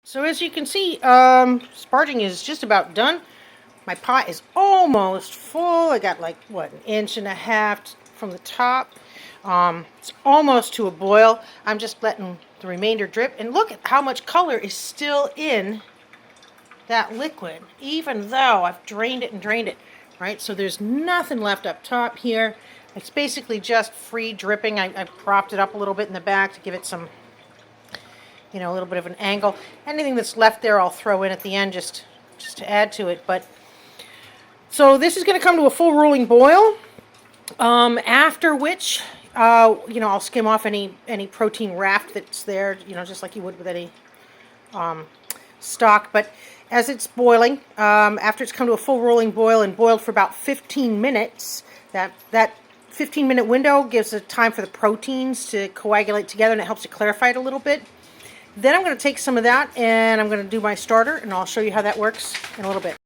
So as you can see, sparging is just about done. My pot is almost full. I got like, what, 1.5 inches from the top. It's almost to a boil. I'm just letting the remainder drip. And look at how much color is still in that liquid, even though I've drained it and drained it. Right, so there's nothing left up top here. It's basically just free dripping. I propped it up a little bit in the back to give it some, a little bit of an angle. Anything that's left there I'll throw in at the end just to add to it. But so this is going to come to a full rolling boil, after which I'll skim off any protein raft that's there, just like you would with any stock. But as it's boiling, after it's come to a full rolling boil and boiled for about 15 minutes, that 15-minute window gives a time for the proteins to coagulate together, and it helps to clarify it a little bit. Then I'm going to take some of that and I'm going to do my starter, and I'll show you how that works in a little bit.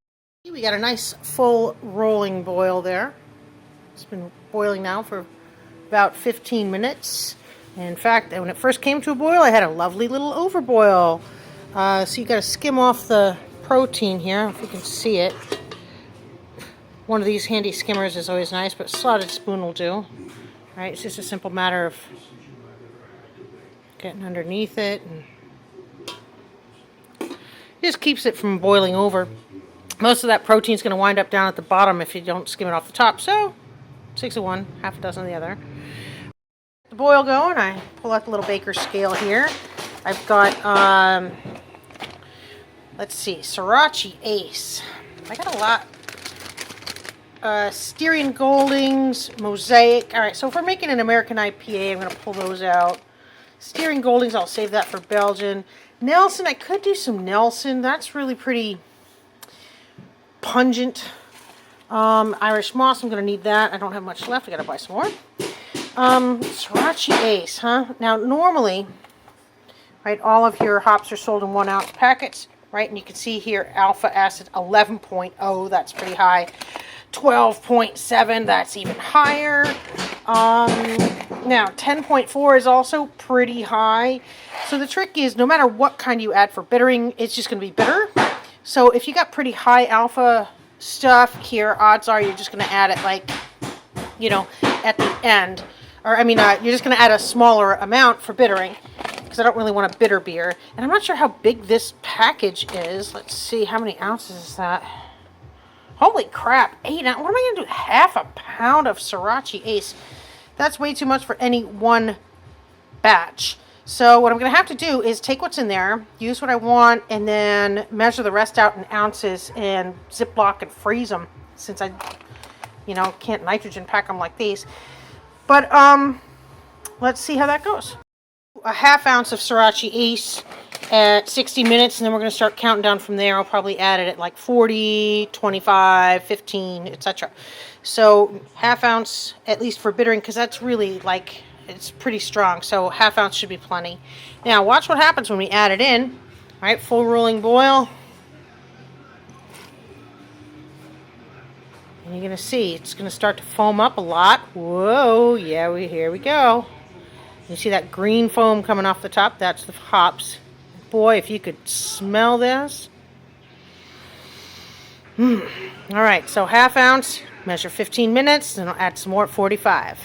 We got a nice full rolling boil there. It's been boiling now for about 15 minutes. And in fact, when it first came to a boil, I had a lovely little overboil. So you got to skim off the protein here, if you can see it. One of these handy skimmers is always nice, but a slotted spoon will do. All right, it's just a simple matter of getting underneath it, and just keeps it from boiling over. Most of that protein is going to wind up down at the bottom if you don't skim it off the top. So 6 of one, half a dozen of the other. The boil going, I pull out the little baker's scale here. I've got let's see, Sriracha Ace. I got a lot. Styrian Goldings, Mosaic. Alright, so if we're making an American IPA, I'm going to pull those out. Styrian Goldings, I'll save that for Belgian. Nelson, I could do some Nelson. That's really pretty pungent. Irish Moss, I'm going to need that. I don't have much left. I got to buy some more. Sriracha Ace, huh? Now, normally, right, all of your hops are sold in 1-ounce packets, right? And you can see here, alpha acid 11.0. That's pretty high. 12.7, that's even higher. Now 10.4 is also pretty high. So the trick is, no matter what kind you add for bittering, it's just going to be bitter. So if you got pretty high alpha stuff here, odds are you're just going to add it like, at the end. Or you're just going to add a smaller amount for bittering, because I don't really want a bitter beer. And I'm not sure how big this package is. Let's see, how many ounces is that? Holy crap, 8 ounces. What am I going to do? Half a pound of Sriracha Ace. That's way too much for any one batch. So what I'm going to have to do is take what's in there, use what I want, and then measure the rest out in ounces and Ziploc and freeze them, since I, can't nitrogen pack them like these. But let's see how that goes. A half ounce of Sriracha Ace at 60 minutes, and then we're going to start counting down from there. I'll probably add it at like 40, 25, 15, etc. So half ounce at least for bittering, because that's really like, it's pretty strong. So half ounce should be plenty. Now watch what happens when we add it in. All right, full rolling boil. And you're going to see it's going to start to foam up a lot. Whoa, yeah, here we go. You see that green foam coming off the top? That's the hops. Boy, if you could smell this. All right, so half ounce, measure 15 minutes, and I'll add some more at 45.